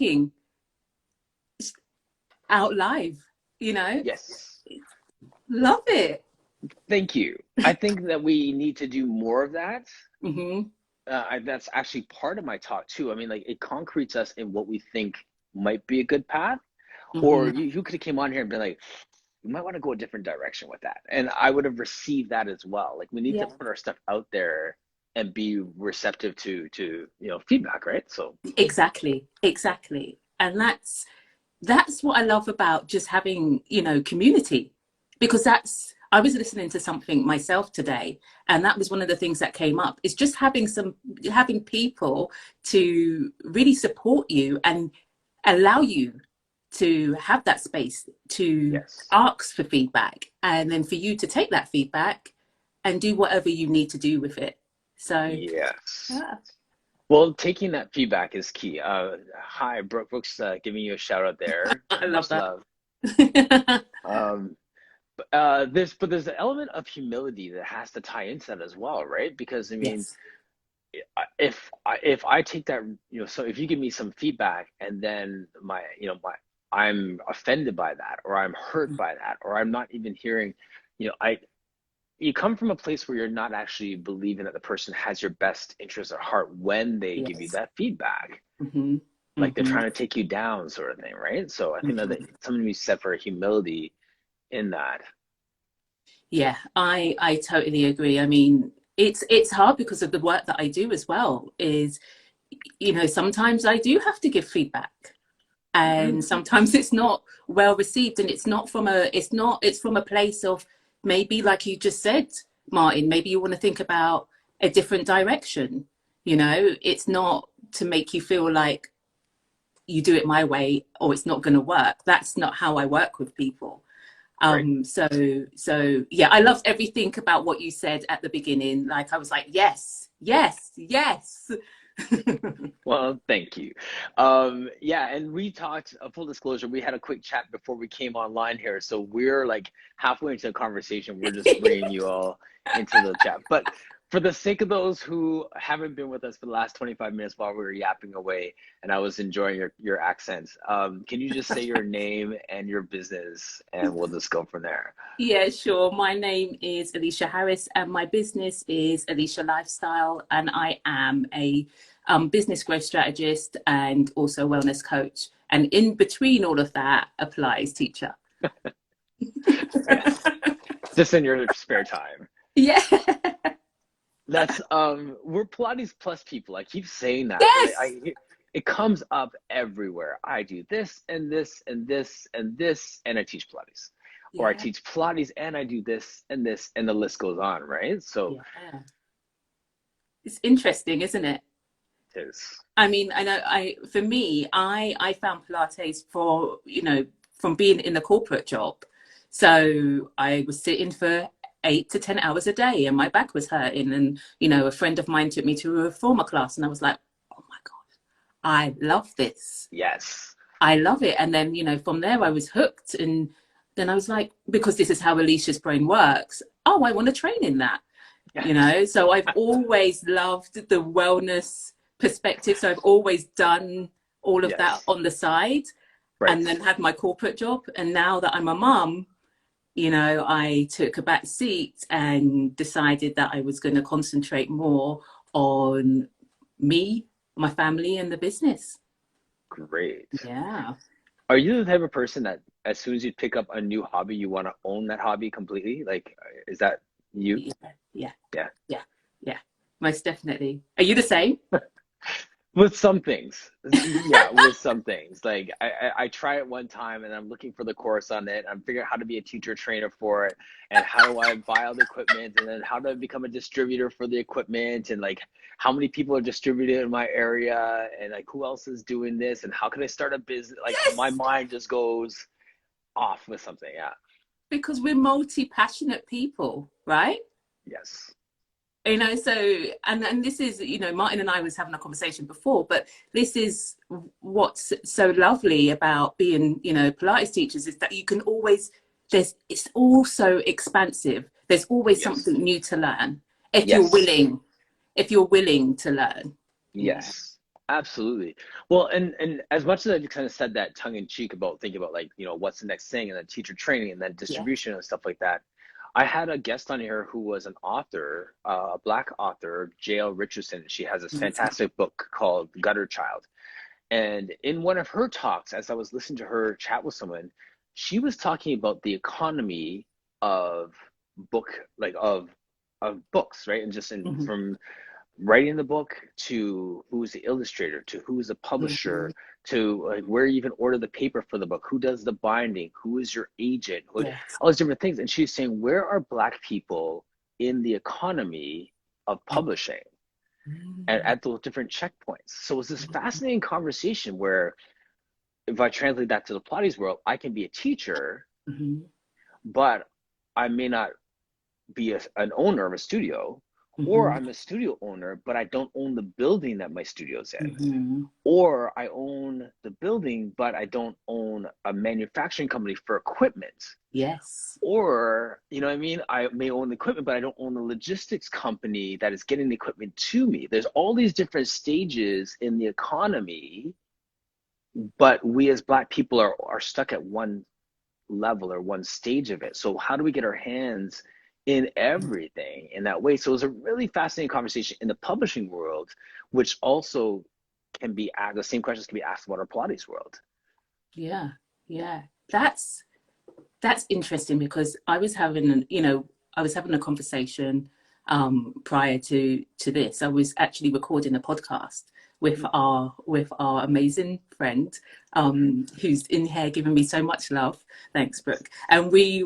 working out live, you know? Yes. Love it. Thank you. I think that we need to do more of that. Hmm. That's actually part of my talk too. I mean, like it concretes us in what we think might be a good path. Or Hmm. you could have came on here and been like, you might want to go a different direction with that. And I would have received that as well. Like we need to Yeah, put our stuff out there and be receptive to feedback, right? So exactly, exactly. And that's what I love about just having, community, because I was listening to something myself today, and that was one of the things that came up, is just having people to really support you and allow you to have that space to yes. ask for feedback, and then for you to take that feedback and do whatever you need to do with it. So Yes. yeah. Well, taking that feedback is key. Hi, Brooks, giving you a shout out there. I love Much that. love. Um, there's an element of humility that has to tie into that as well, right? Because I mean, Yes. if I take that, so if you give me some feedback and then I'm offended by that, or I'm hurt by that, or I'm not even hearing, I you come from a place where you're not actually believing that the person has your best interest at heart when they give you Yes. that feedback. Hmm. Like they're Hmm. trying to take you down, sort of thing, right? So I think that Hmm. something to be said for humility in that. Yeah, I totally agree. I mean, it's hard because of the work that I do as well. Is, sometimes I do have to give feedback, Hmm. and sometimes it's not well received, and it's from a place of, maybe like you just said, Martin, maybe you want to think about a different direction. It's not to make you feel like you do it my way or it's not going to work. That's not how I work with people. Right. So yeah, I loved everything about what you said at the beginning. Like I was like, yes, yes, yes. Well, thank you. Yeah, and we talked, full disclosure, we had a quick chat before we came online here. So we're like halfway into the conversation. We're just bringing you all into the chat. But for the sake of those who haven't been with us for the last 25 minutes while we were yapping away, and I was enjoying your accents, can you just say your name and your business, and we'll just go from there? Yeah, sure. My name is Eleshia Harris, and my business is Eleshia Lifestyle, and I am a business growth strategist and also wellness coach. And in between all of that, a Pilates teacher. Yes, just in your spare time. Yeah. That's we're Pilates plus people. I keep saying that. Yes. It comes up everywhere. I do this and this and this and this, and I teach Pilates, or I Yeah. teach Pilates and I do this and this, and the list goes on, right? So Yeah. It's interesting, isn't it? it is. I mean, I know for me, I found Pilates for, from being in a corporate job. So I was sitting for 8 to 10 hours a day and my back was hurting. And, a friend of mine took me to a reformer class and I was like, oh my God, I love this. Yes. I love it. And then, from there I was hooked. And then I was like, because this is how Alicia's brain works. Oh, I want to train in that. Yes. So I've always loved the wellness perspective. So I've always done all of that Yes. on the side Right. and then had my corporate job. And now that I'm a mum, I took a back seat and decided that I was going to concentrate more on me, my family, and the business. Great. Yeah. Are you the type of person that as soon as you pick up a new hobby, you want to own that hobby completely? Like, is that you? Yeah. Yeah. Yeah. Yeah. Yeah. Most definitely. Are you the same? With some things, yeah, with some things. Like I try it one time and I'm looking for the course on it. I'm figuring out how to be a teacher trainer for it, and how do I buy all the equipment, and then how do I become a distributor for the equipment, and like how many people are distributed in my area, and like who else is doing this, and how can I start a business? Like my Yes. mind just goes off with something. Yeah. Because we're multi-passionate people, right? Yes. So, and this is, Martin and I was having a conversation before, but this is what's so lovely about being, Pilates teachers, is that you can always, it's all so expansive. There's always Yes. something new to learn if you're Yes. willing, if you're willing to learn. Yeah. Yes. Absolutely. Well, and as much as I kind of said that tongue in cheek about thinking about like, what's the next thing and then teacher training and then Yeah. distribution and stuff like that, I had a guest on here who was an author, a Black author, JL Richardson. She has this Amazing. fantastic book called Gutter Child. And in one of her talks, as I was listening to her chat with someone, she was talking about the economy of book, like of books, right? And just Hmm. from writing the book to who's the illustrator to who's the Hmm. publisher to like where you even order the paper for the book, who does the binding, who is your agent, who, Yes. all these different things. And she's saying, where are Black people in the economy of publishing and Mm-hmm. at those different checkpoints? So it's this fascinating conversation where if I translate that to the Pilates world, I can be a teacher, Hmm. but I may not be an owner of a studio, or Hmm. I'm a studio owner, but I don't own the building that my studio's in. Hmm. Or I own the building, but I don't own a manufacturing company for equipment. Yes. Or, you know what I mean? I may own the equipment, but I don't own the logistics company that is getting the equipment to me. There's all these different stages in the economy, but we as Black people are stuck at one level or one stage of it. So how do we get our hands in everything in that way? So it was a really fascinating conversation in the publishing world, which also can be asked, the same questions can be asked about our Pilates world. Yeah. Yeah. That's interesting because I was having a conversation prior to this. I was actually recording a podcast with Mm-hmm. our amazing friend Mm-hmm. who's in here giving me so much love. Thanks, Brooke. And we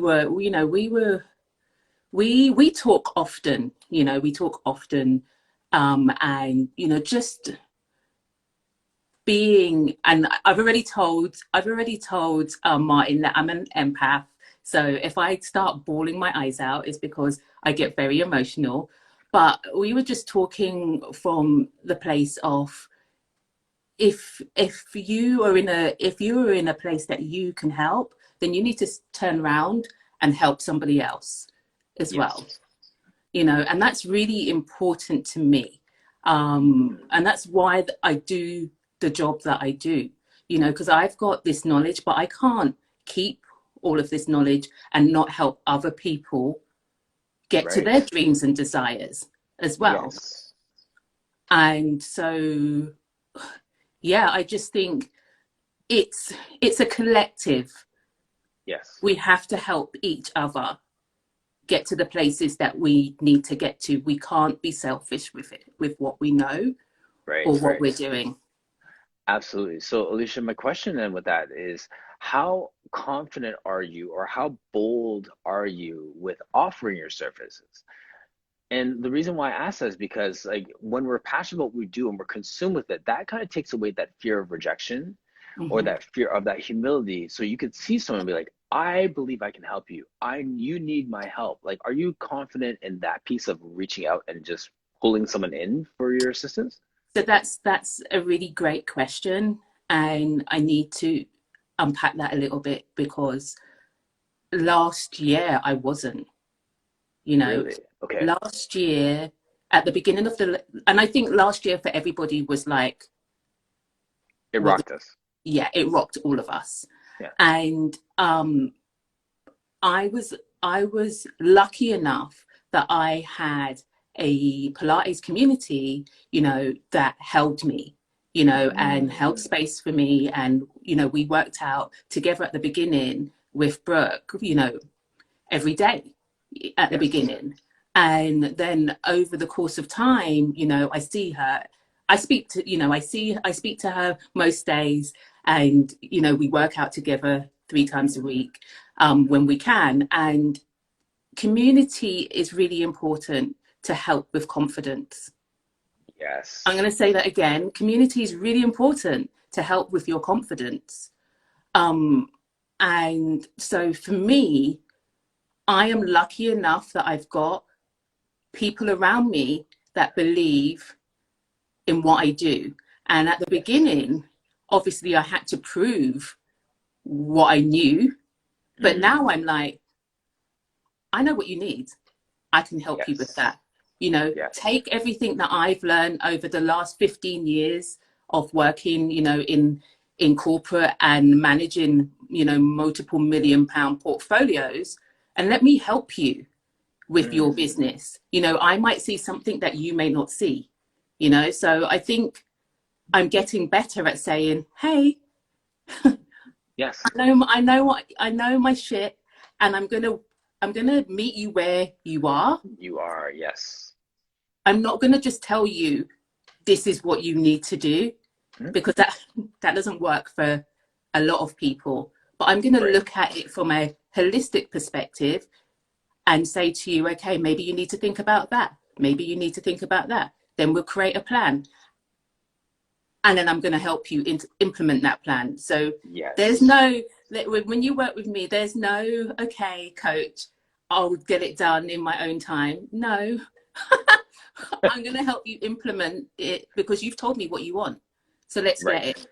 talk often. We talk often, and just being, and I've already told Martin that I'm an empath. So if I start bawling my eyes out, it's because I get very emotional. But we were just talking from the place of, if you are in a place that you can help, then you need to turn around and help somebody else as well. Yes. And that's really important to me. And that's why I do the job that I do, because I've got this knowledge, but I can't keep all of this knowledge and not help other people get to Right. their dreams and desires as well. Yes. And so, yeah, I just think it's a collective. Yes. We have to help each other get to the places that we need to get to. We can't be selfish with it, with what we know Right. or what Right. we're doing. Absolutely. So, Alicia, my question then with that is how confident are you or how bold are you with offering your services? And the reason why I ask that is because like when we're passionate about what we do and we're consumed with it, that kind of takes away that fear of rejection or Hmm. that fear of that humility. So you could see someone and be like, I believe I can help you. You need my help. Like, are you confident in that piece of reaching out and just pulling someone in for your assistance? So that's a really great question, and I need to unpack that a little bit because last year I wasn't. You know, Really? Okay. last year at the beginning of and I think last year for everybody was like, It what? rocked us. Yeah, it rocked all of us, Yeah. and I was I was lucky enough that I had a Pilates community, that held me, and held Mm, space for me. And, we worked out together at the beginning with Brooke, every day at the yes. beginning. And then over the course of time, I see her. I speak to her most days, and we work out together 3 times a week when we can. And community is really important to help with confidence. I'm going Yes. to say that again. Community is really important to help with your confidence. Um, and so for me, I am lucky enough that I've got people around me that believe in what I do. And at the Yes. beginning, obviously, I had to prove what I knew. But now Mm, I'm like, I know what you need. I can help you with yes. that. Yes. Take everything that I've learned over the last 15 years of working, in corporate and managing, multiple £1 million portfolios, and let me help you with your Mm. business. I might see something that you may not see, so I think I'm getting better at saying, hey, Yes, I know my shit, and I'm gonna meet you where you are. you are. Yes. I'm not gonna just tell you this is what you need to do, Mhm. because that doesn't work for a lot of people. But I'm gonna Right. look at it from a holistic perspective and say to you, okay, maybe you need to think about that. Maybe you need to think about that. Then we'll create a plan, and then I'm going to help you implement that plan. So there's Yes. no, when you work with me, there's no, okay, coach, I'll get it done in my own time. No, I'm going to help you implement it because you've told me what you want. So let's get Right. it.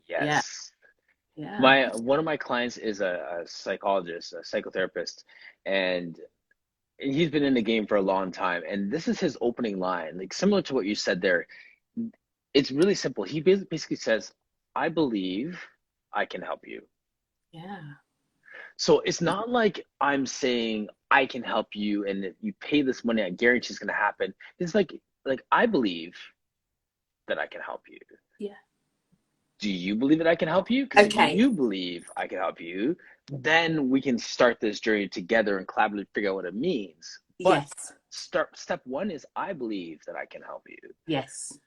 Yeah, Yes. yeah, My one of my clients is a psychologist, a psychotherapist, and he's been in the game for a long time. And this is his opening line, like similar to what you said there. It's really simple. He basically says, "I believe I can help you." yeah. So it's not like I'm saying I can help you and if you pay this money, I guarantee it's going to happen. It's like I believe that I can help you. Yeah. Do you believe that I can help you? Because if Okay. you believe I can help you, then we can start this journey together and collaboratively figure out what it means. But Yes. step one is I believe that I can help you. Yes.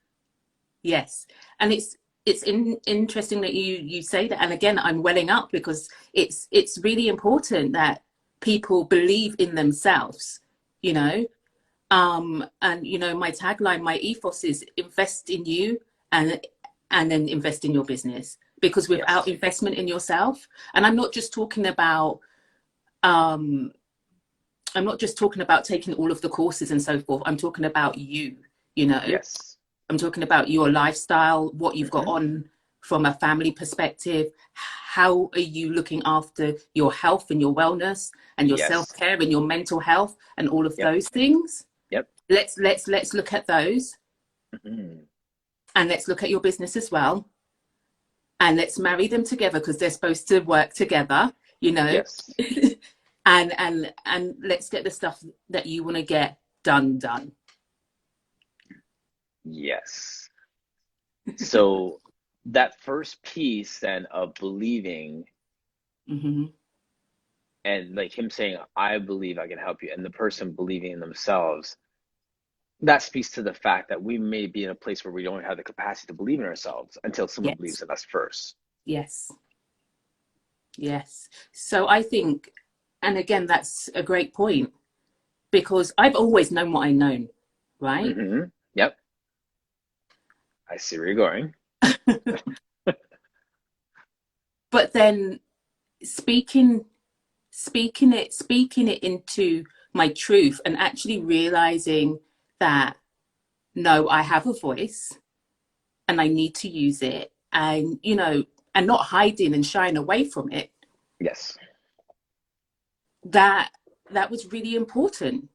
Yes, and it's interesting that you say that. And again, I'm welling up because it's really important that people believe in themselves, you know. And my tagline, my ethos is invest in you, and then invest in your business. Because without Yes. investment in yourself, and um, I'm not just talking about taking all of the courses and so forth. I'm talking about you, you know. Yes. I'm talking about your lifestyle, what you've got Hmm. on from a family perspective. How are you looking after your health and your wellness and your Yes. self-care and your mental health and all of Yep. those things? Yep. Let's look at those, Hmm. and let's look at your business as well, and let's marry them together because they're supposed to work together, you know. Yes. And let's get the stuff that you want to get done. Yes. So that first piece then of believing Hmm. and like him saying, I believe I can help you, and the person believing in themselves, that speaks to the fact that we may be in a place where we don't have the capacity to believe in ourselves until someone Yes, believes in us first. yes. Yes. So I think, and again, that's a great point because I've always known what I know, right? Hmm. Yep. I see where you're going. But then speaking, speaking it into my truth and actually realizing that no, I have a voice and I need to use it, and and not hiding and shying away from it. Yes. That that was really important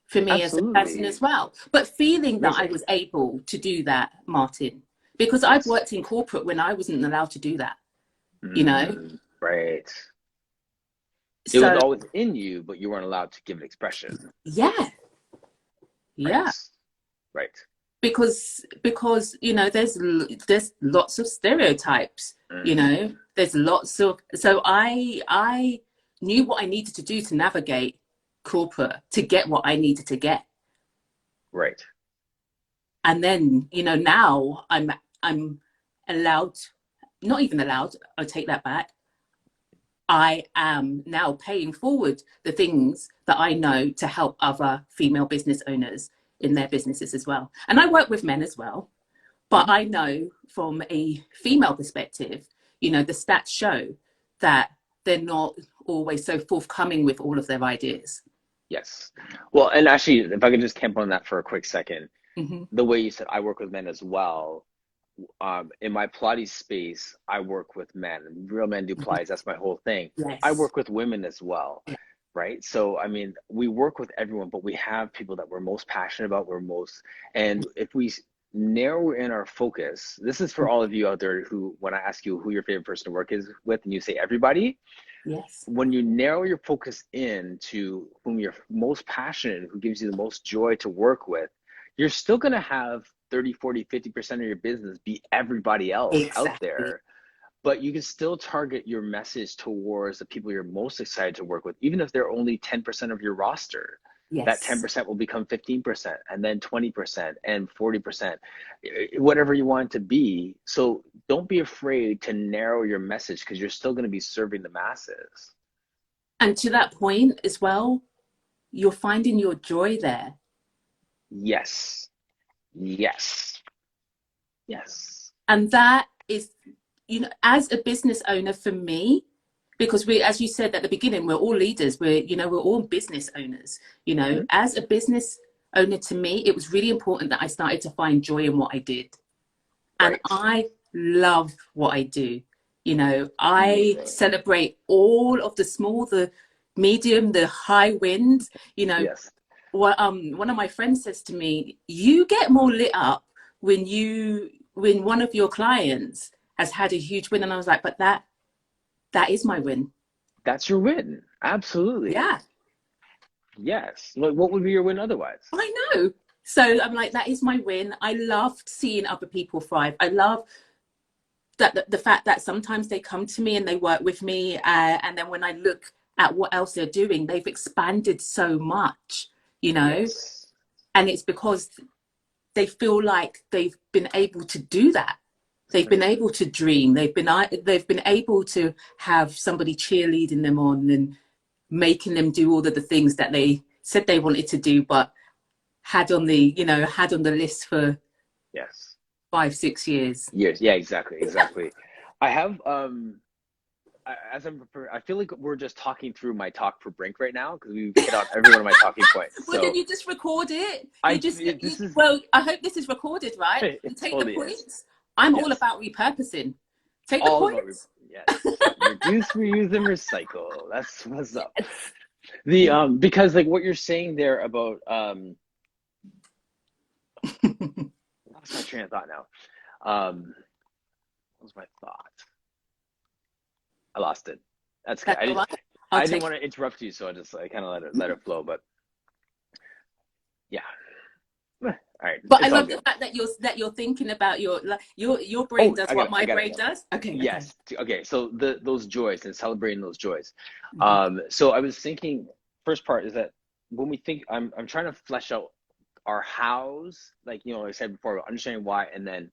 for me as a person Absolutely. as well. But feeling that I Amazing. was able to do that, Martin, because I've Yes. worked in corporate when I wasn't allowed to do that, you know? Mm, right. It was So, always in you, but you weren't allowed to give it expression. yeah, Right. yeah. Right. Because there's lots of stereotypes, Hmm. there's lots of, so I knew what I needed to do to navigate corporate to get what I needed to get. Right. And then, now I'm allowed, not even allowed, I'll take that back. I am now paying forward the things that I know to help other female business owners in their businesses as well. And I work with men as well, but Mhm. I know from a female perspective, the stats show that they're not always so forthcoming with all of their ideas. Yes. Well, and actually, if I could just camp on that for a quick second, Hmm. the way you said I work with men as well. In my Pilates space, I work with men. Real men do Pilates. That's my whole thing. I Yes. work with women as well, Yeah. right? So, I mean, we work with everyone, but we have people that we're most passionate about. And if we narrow in our focus, this is for all of you out there who, when I ask you who your favorite person to work is with, and you say everybody, Yes. when you narrow your focus in to whom you're most passionate and who gives you the most joy to work with, you're still going to have 30, 40, 50% of your business be everybody else out Exactly. there. But you can still target your message towards the people you're most excited to work with, even if they're only 10% of your roster. That Yes. 10% will become 15% and then 20% and 40%, whatever you want it to be. So don't be afraid to narrow your message because you're still going to be serving the masses. And to that point as well, you're finding your joy there. Yes. Yes. Yes. And that is, you know, as a business owner for me, because we, as you said at the beginning, we're all leaders. We're all business owners. Mm-hmm. As a business owner, to me, it was really important that I started to find joy in what I did. And Right. I love what I do. I Amazing. celebrate all of the small, the medium, the high wins. Yes. One of my friends says to me, "You get more lit up when one of your clients has had a huge win." And I was like, "But that is my win." That's your win. Absolutely. Yeah, Yes. What would be your win otherwise? I know. So I'm like, that is my win. I loved seeing other people thrive. I love that the fact that sometimes they come to me and they work with me, and then when I look at what else they're doing, they've expanded so much, you know, Yes. and it's because they feel like they've been able to do that. They've been Mm-hmm. able to dream. They've been able to have somebody cheerleading them on and making them do all of the things that they said they wanted to do, but had on the list for Yes. 5, 6 years. Years. Yeah, exactly. Exactly. I have I feel like we're just talking through my talk for Brink right now because we've hit on every one of my talking points. Well, then So you just record it. this is Well, I hope this is recorded, right? it You take the totally is. points. I'm all Yes. about repurposing. Take the All about points. yes. Reduce, reuse, and recycle. That's what's up. Yes. The because like what you're saying there about lost my train of thought now. What was my thought? I lost it. That's okay. That's all right. I'll I didn't take want it. to interrupt you, so I just kind of let it flow. But yeah, all right, But I it's all love the good. fact that you're thinking about your brain Oh, does I got what it. I my got it brain now. does. Okay, okay. Yes. Okay. So those joys and celebrating those joys. Mhm. So I was thinking, first part is that when we think, I'm trying to flesh out our hows, like like I said before, understanding why, and then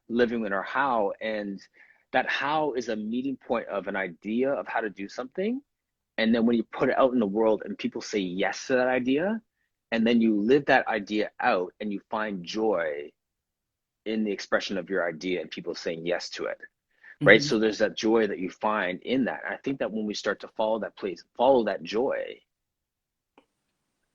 living in our how, and that how is a meeting point of an idea of how to do something, and then when you put it out in the world and people say yes to that idea, and then you live that idea out and you find joy in the expression of your idea and people saying yes to it, right? Mhm. So there's that joy that you find in that. And I think that when we start to follow that joy,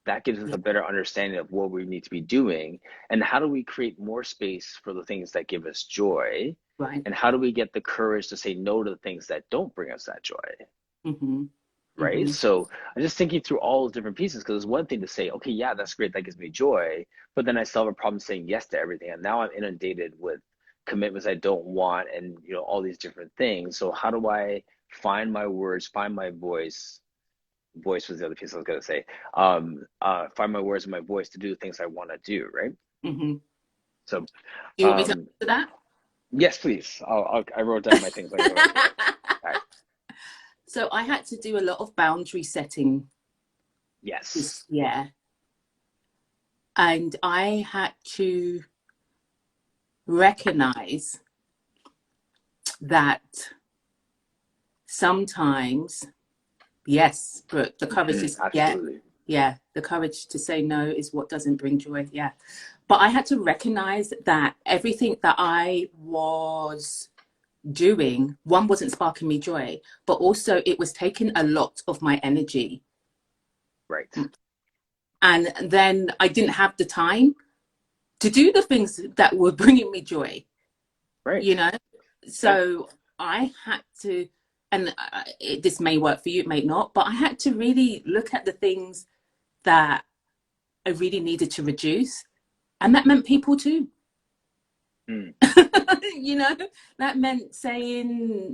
that gives us Yeah. a better understanding of what we need to be doing and how do we create more space for the things that give us joy, Right. and how do we get the courage to say no to the things that don't bring us that joy, Mhm. right? Mhm. So I'm just thinking through all those different pieces because it's one thing to say, okay, yeah, that's great, that gives me joy, but then I still have a problem saying yes to everything, and now I'm inundated with commitments I don't want, and all these different things. So how do I find my words, find my voice? Voice was the other piece I was gonna say. Find my words and my voice to do the things I want to do, right? Mhm. So, Do you want me to answer that? yes, please. I wrote down my things. I'm gonna go into it. All right. So I had to do a lot of boundary setting this Yes. year, and I had to recognize that sometimes, yes, Brooke, the courage Hmm. is, yeah, Absolutely. yeah, the courage to say no is what doesn't bring joy. Yeah. But I had to recognize that everything that I was doing, one, wasn't sparking me joy, but also it was taking a lot of my energy. Right. And then I didn't have the time to do the things that were bringing me joy, Right. you know? Yeah. So I had to, and this may work for you, it may not, but I had to really look at the things that I really needed to reduce. And that meant people too. Mm. You know, that meant saying,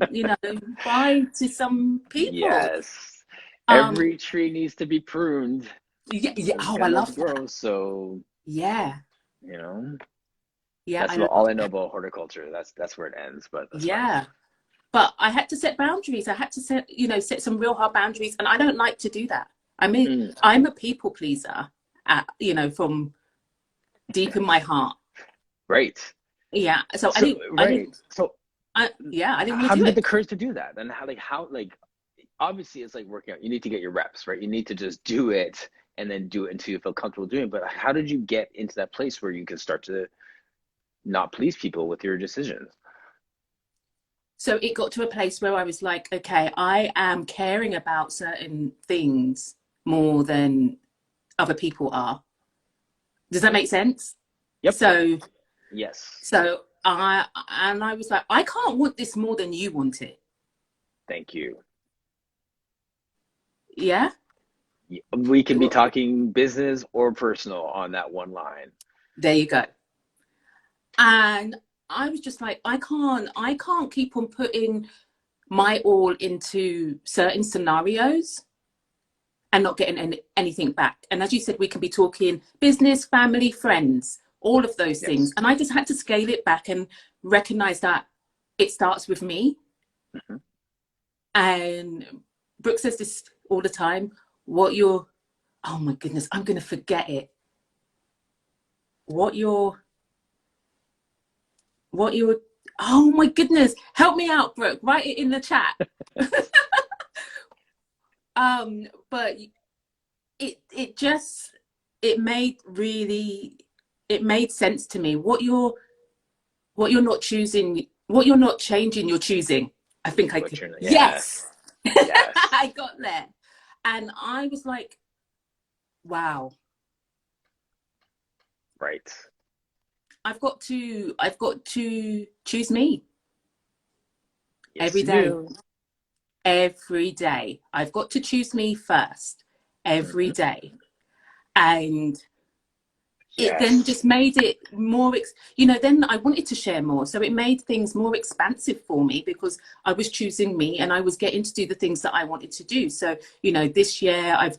bye to some people. Yes. Um, Every tree needs to be pruned yeah, yeah. or it's Oh, I gonna love that. grow. So, Yeah, you know, yeah, that's I about love all I know that. about horticulture. That's where it ends, but that's fine. Yeah. But I had to set boundaries. I had to set some real hard boundaries. And I don't like to do that. I mean, Mm. I'm a people pleaser, from deep in my heart. Right. Yeah. So I So, didn't, I right. didn't, So, I didn't want how to do do you get it. the courage to do that? And like, obviously it's like working out. You need to get your reps, right? You need to just do it and then do it until you feel comfortable doing it. But how did you get into that place where you can start to not please people with your decisions? So it got to a place where I was like, okay, I am caring about certain things more than other people are. Does that make sense? Yep. So, Yes. so I was like, I can't want this more than you want it. Thank you. Yeah. We can be talking business or personal on that one line. There you go. And I was just like, I can't keep on putting my all into certain scenarios and not getting anything back. And as you said, we can be talking business, family, friends, all of those things. Yes. And I just had to scale it back and recognize that it starts with me. Hmm. And Brooke says this all the time. What you're, oh my goodness, I'm going to forget it. What you're, what you're, oh my goodness, help me out, Brooke. Write it in the chat. But it just it made really it made sense to me. What you're not choosing, what you're not changing, you're choosing. I think I could. Butcher. Yes. Yes, Yes. I got there, and I was like, wow, Right. I've got to choose me Yes, every you day. do. Every day, I've got to choose me first every Hmm. day, and it then Yes. just made it more then I wanted to share more, so it made things more expansive for me because I was choosing me and I was getting to do the things that I wanted to do. So this year I've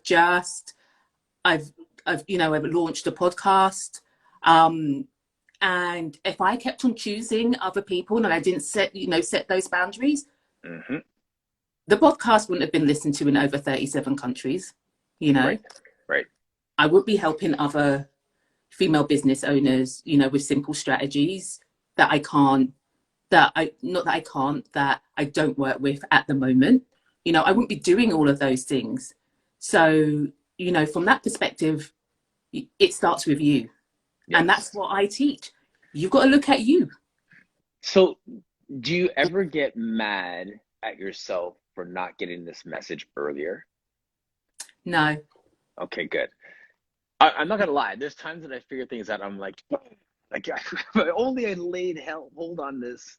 I've launched a podcast, and if I kept on choosing other people and I didn't set those boundaries, Hmm. the podcast wouldn't have been listened to in over 37 countries. you know Right. Right. I would be helping other female business owners, with simple strategies that I can't, that I, not that I can't, that I don't work with at the moment. I wouldn't be doing all of those things. So, from that perspective, it starts with you. And that's Yes. what I teach. You've got to look at you. So, do you ever get mad at yourself for not getting this message earlier? No, Okay, good. I'm not gonna lie. There's times that I figure things out. I'm like, if only I laid hold on this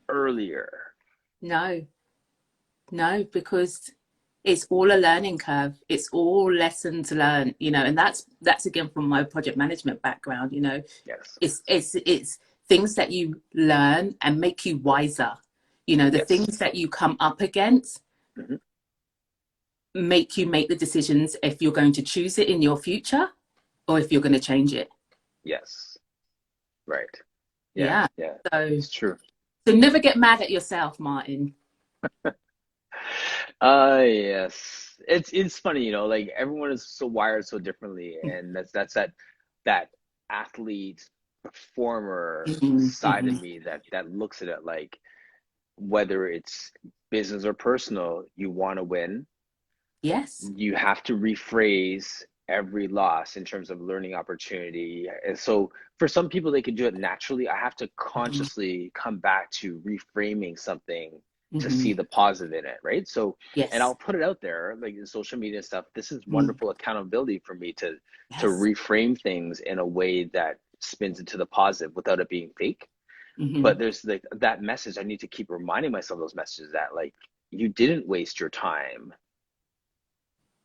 earlier. no, no, because it's all a learning curve. It's all lessons learned, and that's again from my project management background. Yes. It's things that you learn and make you wiser. The Yes. things that you come up against Hmm. make you make the decisions if you're going to choose it in your future or if you're going to change it. Yes. Right. Yeah. Yeah. Yeah. So It's true. so never get mad at yourself, Martin. Yes. It's funny, like everyone is so wired so differently, and that's that athlete performer Mhm, side of mhm. me that looks at it like whether it's business or personal, you want to win. Yes. You have to rephrase every loss in terms of learning opportunity. And so for some people, they can do it naturally. I have to Mhm, consciously come back to reframing something to see mhm. the positive in it, right? So, and Yes. I'll put it out there, like in social media stuff. This is Mm. wonderful accountability for me to Yes. reframe things in a way that spins into the positive without it being fake. But Mhm. there's like that message. I need to keep reminding myself those messages that like you didn't waste your time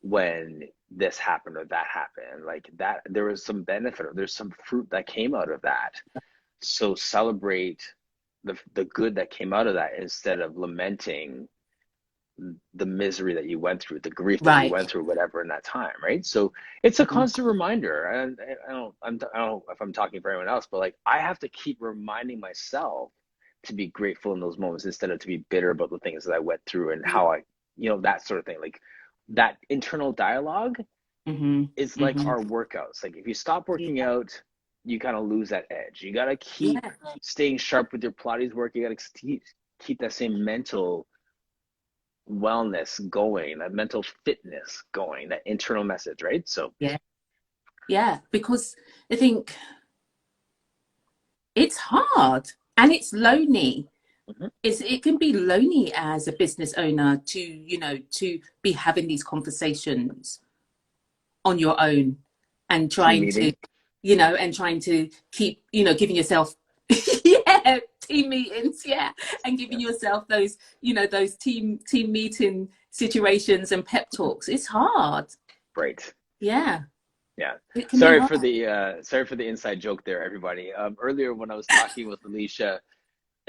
when this happened or that happened, like that there was some benefit or there's some fruit that came out of that. so celebrate the good that came out of that instead of lamenting the misery that you went through, the grief that you Right. went through, whatever in that time, right? So it's a constant reminder. And I don't know if I'm talking for anyone else, but like I have to keep reminding myself to be grateful in those moments instead of to be bitter about the things that I went through and how I, that sort of thing. Like that internal dialogue Mm-hmm. is like Mm-hmm. our workouts. Like if you stop working Yeah. out, you kind of lose that edge. You got to keep Yeah. staying sharp with your Pilates work. You got to keep that same mental wellness going, that mental fitness going, that internal message, right? So, Yeah. Yeah. Because I think it's hard and it's lonely. mhm, It can be lonely as a business owner to, to be having these conversations on your own and team trying to, meeting. and trying to keep, giving yourself, yeah, team meetings, yeah, and Yeah, giving yourself those, those team meeting situations and pep talks. It's hard. right. Yeah, Yeah. it can be hard. Sorry for the inside joke there, everybody. Earlier when I was talking with Alicia,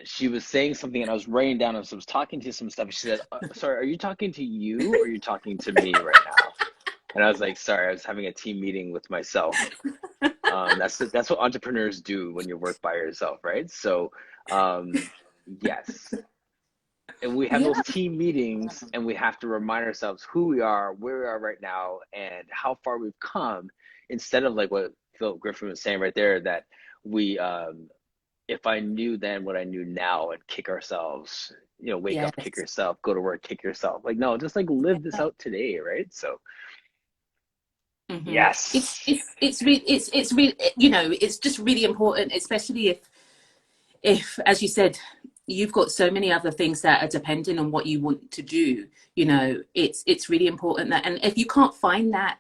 she was saying something and I was writing down as I was talking to some stuff. She said, "Sorry, are you talking to you or are you talking to me right now?" And I was like, "Sorry, I was having a team meeting with myself." That's what entrepreneurs do when you work by yourself, right? So, um, yes, and we have those Yeah, team meetings, and we have to remind ourselves who we are, where we are right now, and how far we've come. Instead of like what Phil Griffin was saying right there, that we, if I knew then what I knew now, and kick ourselves, wake up, kick yes. yourself, go to work, kick yourself. Like no, just like live this out today, right? So Hmm. yes, It's really, it's just really important, especially if, as you said, you've got so many other things that are depending on what you want to do. It's really important that, and if you can't find that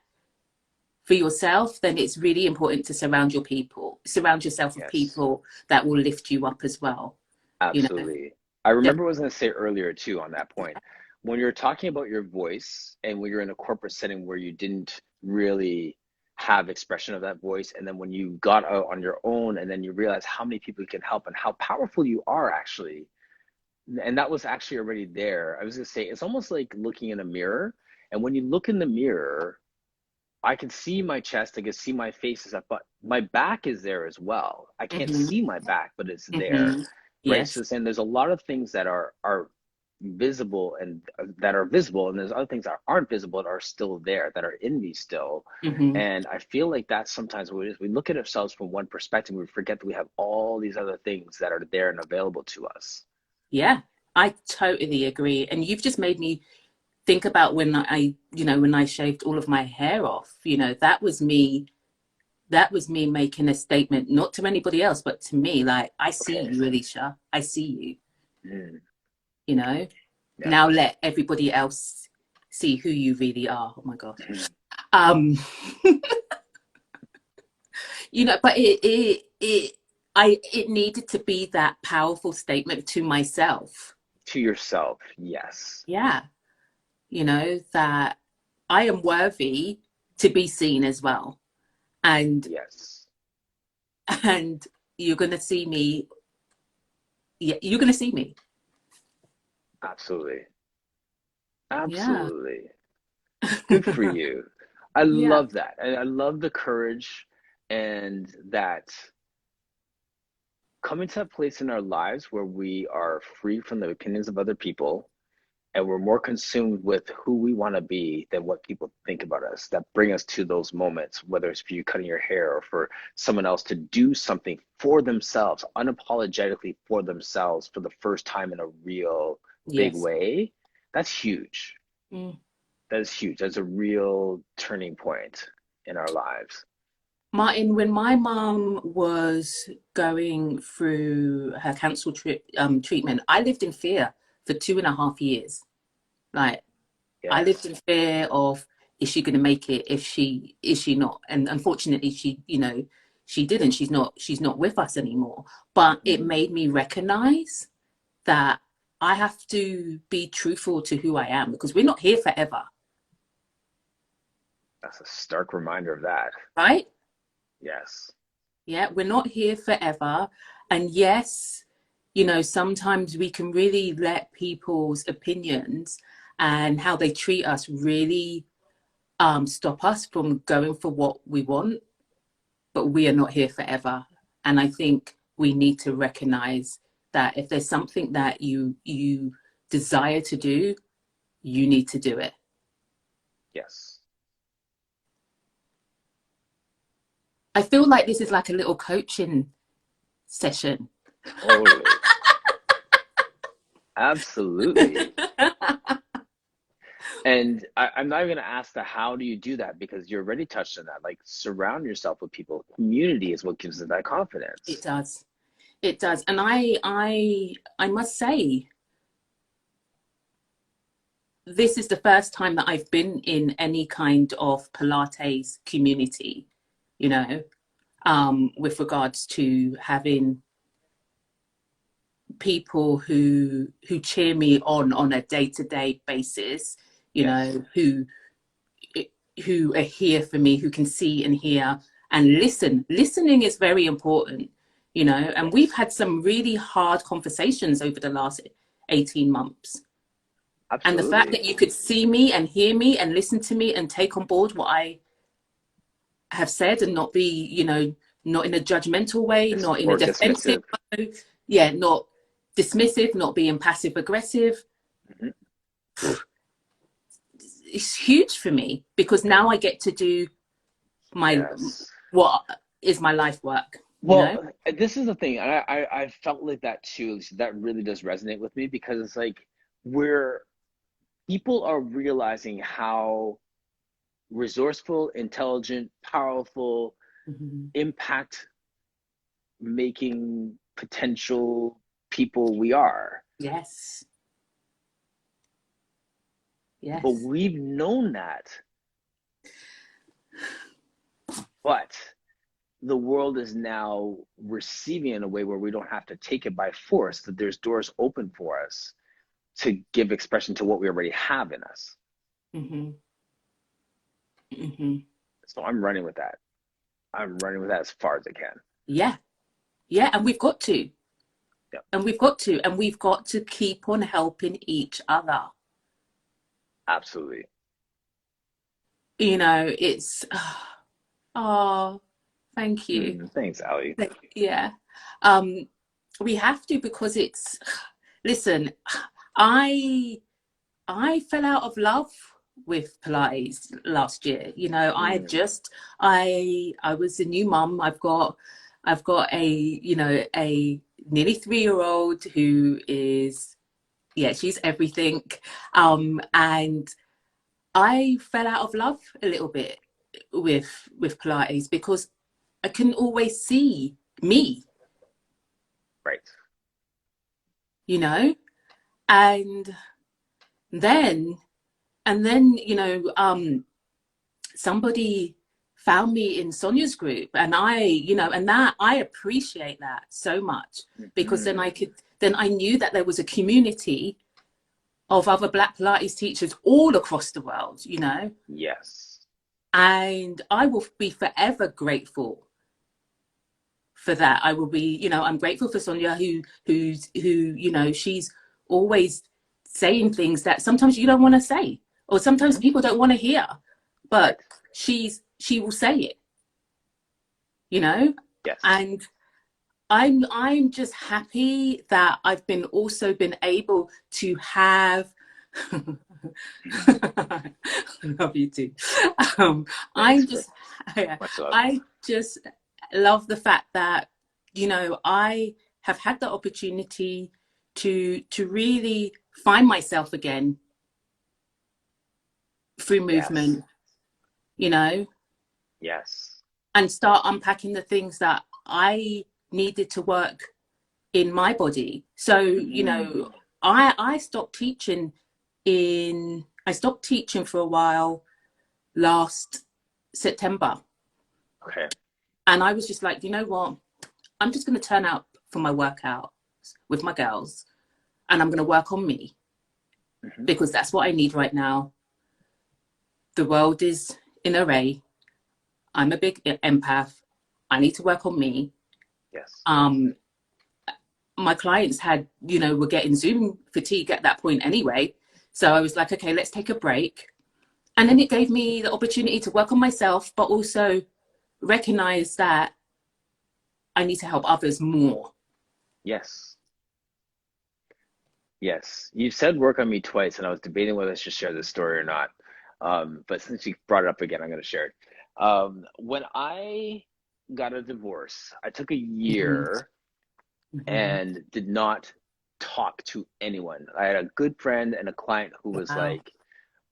for yourself, then it's really important to surround yourself with yes. people that will lift you up as well. You know, Absolutely. I yeah, remember what I was going to say earlier too on that point. When you're talking about your voice and when you're in a corporate setting where you didn't really have expression of that voice, and then when you got out on your own and then you realize how many people you can help and how powerful you are actually, and that was actually already there. I was going to say it's almost like looking in a mirror. And when you look in the mirror, I can see my chest, I can see my face is up, but my back is there as well. I can't hmm see my back, but it's there, hmm right? yes, So and there's a lot of things that are visible and that are visible, and there's other things that aren't visible that are still there, that are in me still. hmm And I feel like that's sometimes what it is. We look at ourselves from one perspective, we forget that we have all these other things that are there and available to us. yeah, I totally agree. And you've just made me think about when I shaved all of my hair off. That was me making a statement, not to anybody else, but to me. Like, I see Okay. you, Eleshia. I see you. Mm, You know. yeah. Now let everybody else see who you really are. Oh my gosh. Mm. Um, but it needed to be that powerful statement to myself. To yourself, yes. Yeah. That I am worthy to be seen as well. And Yes. and you're gonna see me. Yeah, you're gonna see me. Absolutely. Yeah. Absolutely. Good for you. I Yeah. love that. And I love the courage and that coming to a place in our lives where we are free from the opinions of other people and we're more consumed with who we want to be than what people think about us that bring us to those moments, whether it's for you cutting your hair or for someone else to do something for themselves, unapologetically for themselves for the first time in a real big Yes. way. That's huge. Mm. That is huge. That's a real turning point in our lives. Martin, when my mum was going through her cancer treatment, I lived in fear for 2.5 years. Like, I lived Yes. in fear of, is she going to make it? If she is she not? And unfortunately, she didn't. She's not with us anymore. But it Mm, made me recognize that I have to be truthful to who I am, because we're not here forever, that's a stark reminder of that. right? Yes. Yeah, we're not here forever. And yes, you know, sometimes we can really let people's opinions and how they treat us really stop us from going for what we want, but we are not here forever. And I think we need to recognize that if there's something that you desire to do, you need to do it. Yes. I feel like this is like a little coaching session. Totally. Absolutely. And I'm not even going to ask the how do you do that, because you already touched on that. Like, surround yourself with people. Community is what gives us that It confidence. does. It does. And I must say, this is the first time that I've been in any kind of Pilates community, you know, with regards to having people who cheer me on a day-to-day basis, you Yes. know, who are here for me, who can see and hear and listen. Listening is very important, you know, and we've Yes. had some really hard conversations over the last 18 months. And the fact Absolutely. that you could see me and hear me and listen to me and take on board what I have said and not be, you know, not in a judgmental way, not in a Or defensive dismissive. way, yeah, not dismissive, not being passive aggressive. Mhm. It's huge for me because now I get to do my Yes. what is my life work, you know? Well, this is the thing. I felt like that too. That really does resonate with me, because it's like, we're people are realizing how resourceful, intelligent, powerful, Mm-hmm. impact making potential people we are. Yes. But Yes. we've known that. But the world is now receiving in a way where we don't have to take it by force, that there's doors open for us to give expression to what we already have in us. Mm-hmm. Mm-hmm. So I'm running with that. I'm running with that as far as I can. Yeah. Yeah. And we've got to. Yeah, And we've got to. And we've got to keep on helping each other. absolutely. You know, it's oh, thank you. Thanks, Ali. Yeah. We have to because it's listen, I I fell out of love with Pilates last year. You know, Mm, I was a new mum. I've got a, you know, a nearly 3 year old who is, yeah, she's everything. And I fell out of love a little bit with Pilates because I couldn't always see me, right. you know, and then you know, somebody found me in Sonia's group, and I, you know, and that I appreciate that so much because then Mm, then I knew that there was a community of other Black Pilates teachers all across the world, you know, yes. and I will be forever grateful for that. I will be, you know, I'm grateful for Sonia who, you know, she's always saying things that sometimes you don't want to say, or sometimes Hmm. people don't want to hear, Right. but she will say it, you know, Yes. and I'm just happy that I've been also been able to have I love you too. Um, Thanks I'm for just much love. I just love the fact that, you know, I have had the opportunity to really find myself again through Yes. movement, you know, Yes. and start unpacking the things that I needed to work in my body. So, you know, Mm, I stopped teaching I stopped teaching for a while last September. okay. And I was just like, you know what? I'm just going to turn out for my workout with my girls and I'm going to work on me Hmm. because that's what I need right now. The world is in array. I'm a big empath. I need to work on me. Yes. Um, my clients had, you know, were getting Zoom fatigue at that point anyway. So I was like, okay, let's take a break. And then it gave me the opportunity to work on myself, but also recognize that I need to help others more. Yes. Yes. You've said work on me twice, and I was debating whether I should share this story or not. But since you brought it up again, I'm going to share it. When I got a divorce, I took a Mm-hmm. year Mm-hmm. and did not talk to anyone. I had a good friend and a client who was Wow. like,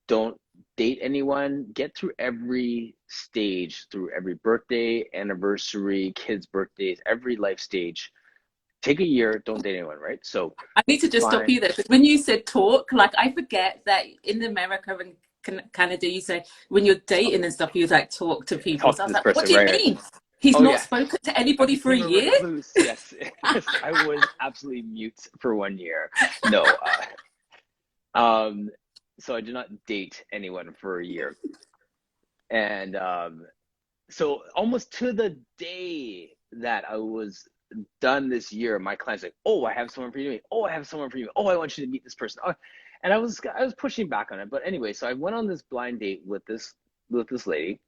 don't date anyone, get through every stage, through every birthday, anniversary, kids' birthdays, every life stage. Take a year, don't date anyone, right? So, I need to just stop fine. you there, because when you said talk, like I forget that in America and Canada, you say when you're dating and stuff, you like talk to people. Talk So to I was this like, what person, do you right? mean? He's Oh, not yeah. spoken to I anybody for a became a year? recluse. Yes. I was absolutely mute for 1 year. No. So I did not date anyone for a year. And so almost to the day that I was done this year, my client's like, "Oh, I have someone for you. Oh, I have someone for you. Oh, I want you to meet this person." Oh, and I was pushing back on it, but anyway, so I went on this blind date with this lady,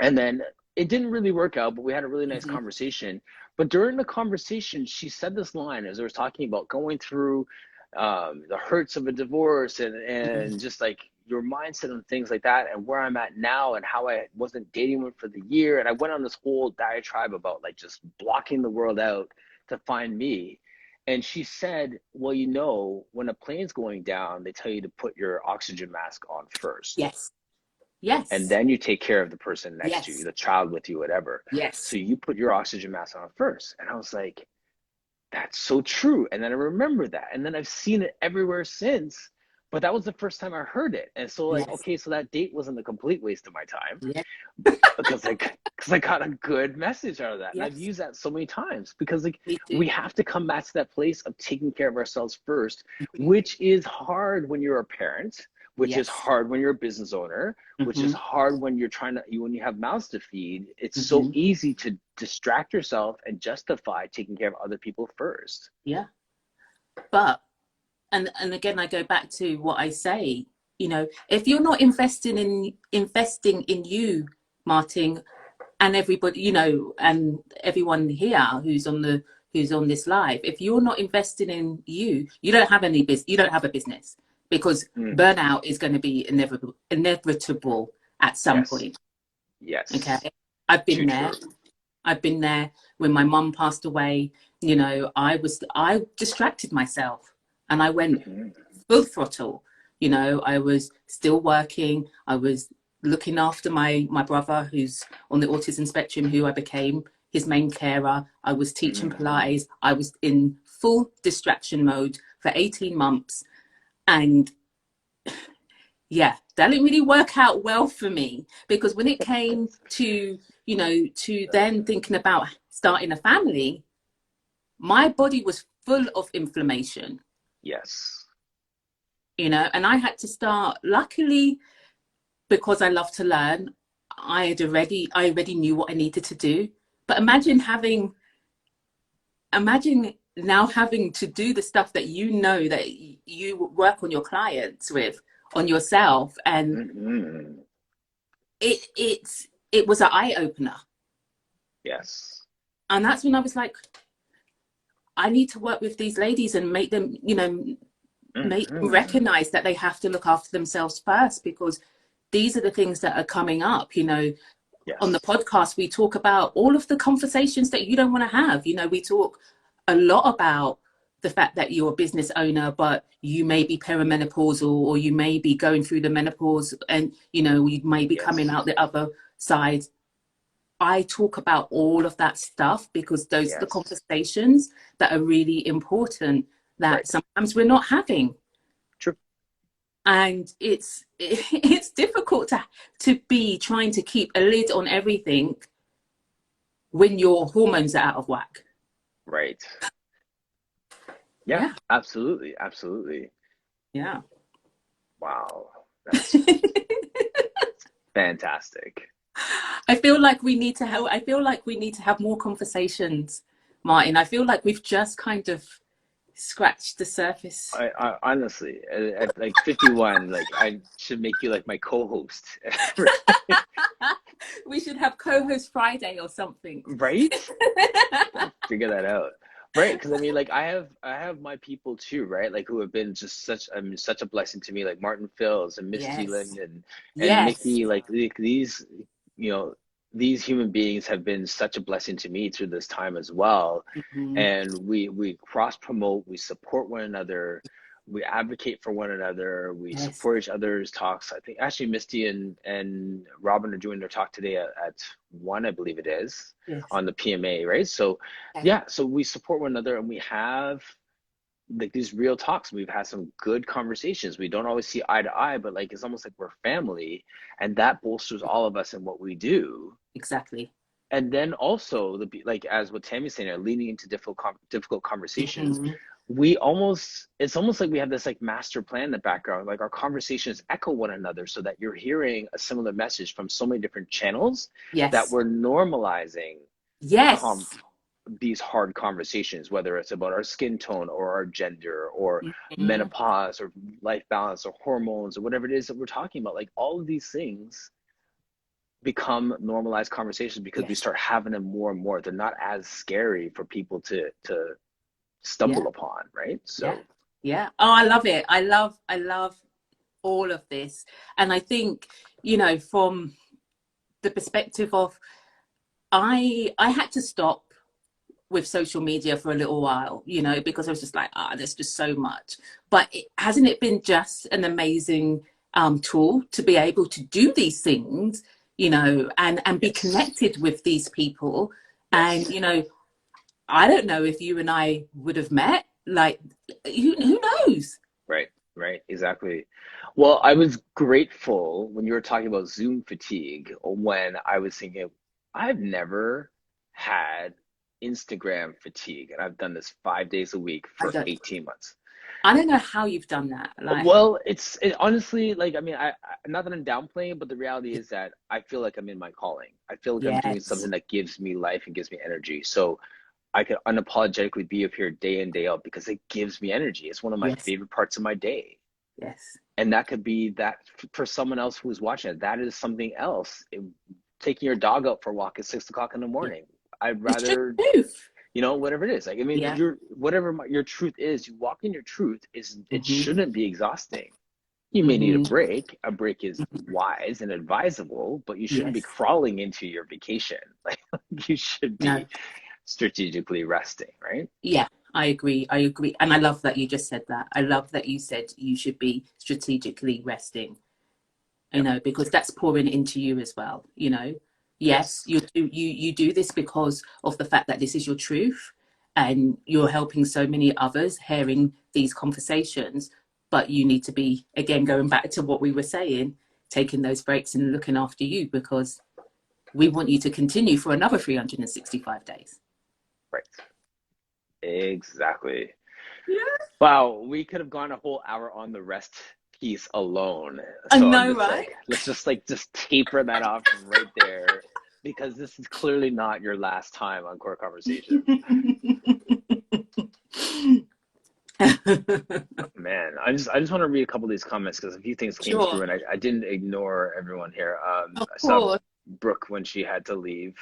and then it didn't really work out, but we had a really nice Mhm. conversation. But during the conversation, she said this line as I was talking about going through the hurts of a divorce and just like your mindset and things like that, and where I'm at now, and how I wasn't dating one for the year. And I went on this whole diatribe about like just blocking the world out to find me. And she said, "Well, you know, when a plane's going down, they tell you to put your oxygen mask on first, Yes. and Yes. then you take care of the person next to you, Yes. the child with you, whatever. Yes. So you put your oxygen mask on first." And I was like, that's so true. And then I remember that. And then I've seen it everywhere since. But that was the first time I heard it. And so like, Yes. okay, so that date wasn't a complete waste of my time Yes. because I got a good message out of that. And I've Yes. used that so many times because like Me too. we have to come back to that place of taking care of ourselves first, Mhm. which is hard when you're a parent, which is Yes. hard when you're a business owner, which is Mm-hmm. hard when you're when you have mouths to feed. It's so Mm-hmm. easy to distract yourself and justify taking care of other people first. Yeah. But and again, I go back to what I say, you know, if you're not investing in you, Martin, and everybody, you know, and everyone here who's on this live, if you're not investing in you, you don't have any business. You don't have a business, because Mm, burnout is going to be inevitable at some yes. point. Okay, Yes. I've been Too there. true. I've been there when my mum passed away. You know, I distracted myself and I went Hmm. full throttle. You know, I was still working. I was looking after my brother who's on the autism spectrum, who I became his main carer. I was teaching Hmm. Pilates. I was in full distraction mode for 18 months. And yeah, that didn't really work out well for me, because when it came to, you know, to then thinking about starting a family, my body was full of inflammation, Yes. you know, and I had to start, luckily, because I love to learn, I already knew what I needed to do. But imagine now having to do the stuff that you know that you work on your clients with, on yourself, and Hmm. it was an eye opener. Yes. And that's when I was like, I need to work with these ladies and make them, you know, make them Hmm. recognize that they have to look after themselves first, because these are the things that are coming up. You know, on the Yes. podcast, we talk about all of the conversations that you don't want to have. You know, we talk a lot about the fact that you're a business owner, but you may be perimenopausal, or you may be going through the menopause, and, you know, you may be coming Yes. out the other side. I talk about all of that stuff because those are the Yes. conversations that are really important, that Right. sometimes we're not having. True. And it's difficult to be trying to keep a lid on everything when your hormones are out of whack. Right. Yeah. Yeah. Absolutely. Absolutely. Yeah. Wow. That's fantastic. I feel like we need to have more conversations Martin. I feel like we've just kind of scratched the surface. I honestly, at like 51, like I should make you like my co-host. We should have co-host Friday or something. Right? Figure that out. Right, because I mean, like I have my people too, right? Like who have been just such such a blessing to me, like Martin Fields and Misty Yes. Lynn and Yes. Mickey. Like these, you know, these human beings have been such a blessing to me through this time as well. Mhm. And we cross promote, we support one another, we advocate for one another, we Yes. support each other's talks. I think actually Misty and Robin are doing their talk today at 1, I believe it is, Yes. on the PMA, right? So Okay. yeah, so we support one another and we have like these real talks. We've had some good conversations. We don't always see eye to eye, but like it's almost like we're family, and that bolsters all of us in what we do. Exactly. And then also like as what Tammy's saying, leaning into difficult conversations. Mhm. We almost it's almost like we have this like master plan in the background. Like our conversations echo one another, so that you're hearing a similar message from so many different channels that Yes. we're normalizing com Yes. these hard conversations, whether it's about our skin tone or our gender or Mhm. menopause or life balance or hormones or whatever it is that we're talking about. Like all of these things become normalized conversations because we Yes. start having them more and more. They're not as scary for people to Yeah. stumble upon, right? Yeah. So Yeah. Oh, I love it. I love all of this. And I think, from the perspective of I had to stop with social media for a little while, because I was just like, there's just so much. But hasn't it been just an amazing tool to be able to do these things, and be yes, connected with these people? And, yes, I don't know if you and I would have met. Like, who knows? right, right, exactly. Well, I was grateful when you were talking about Zoom fatigue, when I was thinking, I've never had Instagram fatigue, and I've done this 5 days a week I for don't. 18 months. I don't know how you've done that. Like, Well, it honestly, like, I mean, not that I'm downplaying, but the reality is that I feel like I'm in my calling. I feel like I'm doing yes, something that gives me life and gives me energy. So I can unapologetically be up here day in, day out because it gives me energy. It's one of my yes, favorite parts of my day. yes. And that could be that for someone else who's watching it, that is something else. Taking your dog out for a walk at 6 o'clock in the Yeah. morning. I'd It's just rather, truth. whatever it is. Like, I mean, Yeah. whatever your truth is, you walk in your truth it Hmm. shouldn't be exhausting. You may need a Hmm. break. A break is wise and advisable, but you shouldn't be Yes. crawling into your vacation. Like you should No. be strategically resting, right? Yeah. I agree. I agree. And I love that you just said that. I love that you said you should be strategically resting, Yep. because that's pouring into you as well. Yes, Yes. you do this because of the fact that this is your truth, and you're helping so many others hearing these conversations. But you need to be, again, going back to what we were saying, taking those breaks and looking after you, because we want you to continue for another 365 days. Right. Exactly. Yeah. Wow, we could have gone a whole hour on the rest piece alone. I So I'm know, just right? like, let's just taper that off right there because this is clearly not your last time on Core Conversations. Man, I just want to read a couple of these comments because a few things came through Sure. and I didn't ignore everyone here. Of I saw course. Brooke when she had to leave.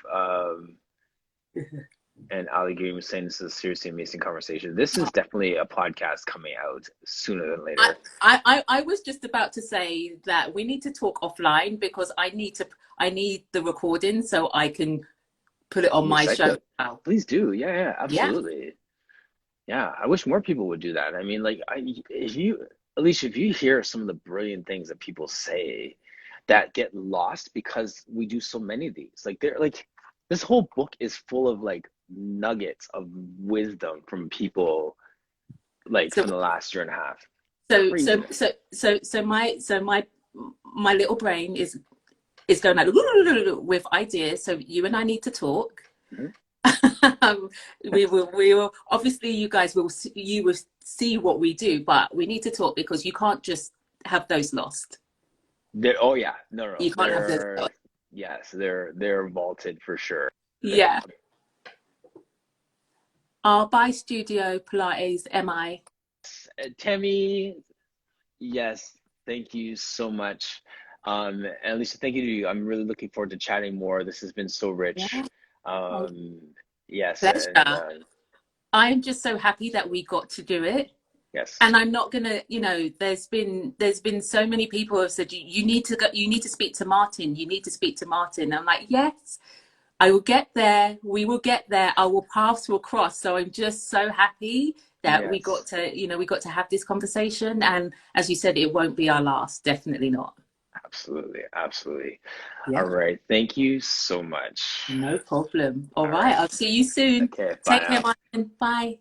And Ali Green was saying this is a seriously amazing conversation. This is definitely a podcast coming out sooner than I, later. I was just about to say that we need to talk offline, because I need the recording so I can put it on my Recycle show it. now. Please do. Yeah, yeah, Yeah. absolutely. Yeah, I wish more people would do that. I mean, like, if you, Alicia, if you hear some of the brilliant things that people say that get lost because we do so many of these, like, they're like, this whole book is full of like nuggets of wisdom from people like So from the last year and a half. so so Craziness. so so so my little brain is going like with ideas. So you and I need to talk. Mhm. We will obviously, you will see what we do, but we need to talk, because you can't just have those lost. Oh yeah, no, no, You can't have those lost. yes, they're vaulted for sure. They Yeah. By Studio Pilates MI. Tammy, yes, thank you so much. And Lisa, thank you to you. I'm really looking forward to chatting more. This has been so rich. Yeah. Oh, Um, yes, and pleasure. I'm just so happy that we got to do it. yes, And I'm not gonna, there's been so many people who have said you need to go, you need to speak to Martin, you need to speak to Martin. I'm like, yes, I will get there. We will get there. Our paths will cross. So I'm just so happy that yes, we got to have this conversation. And as you said, it won't be our last. Definitely not. absolutely, absolutely. All Yeah, right, thank you so much. no problem. All All right. right, I'll see you soon. okay, bye Take care, now. Martin. Bye.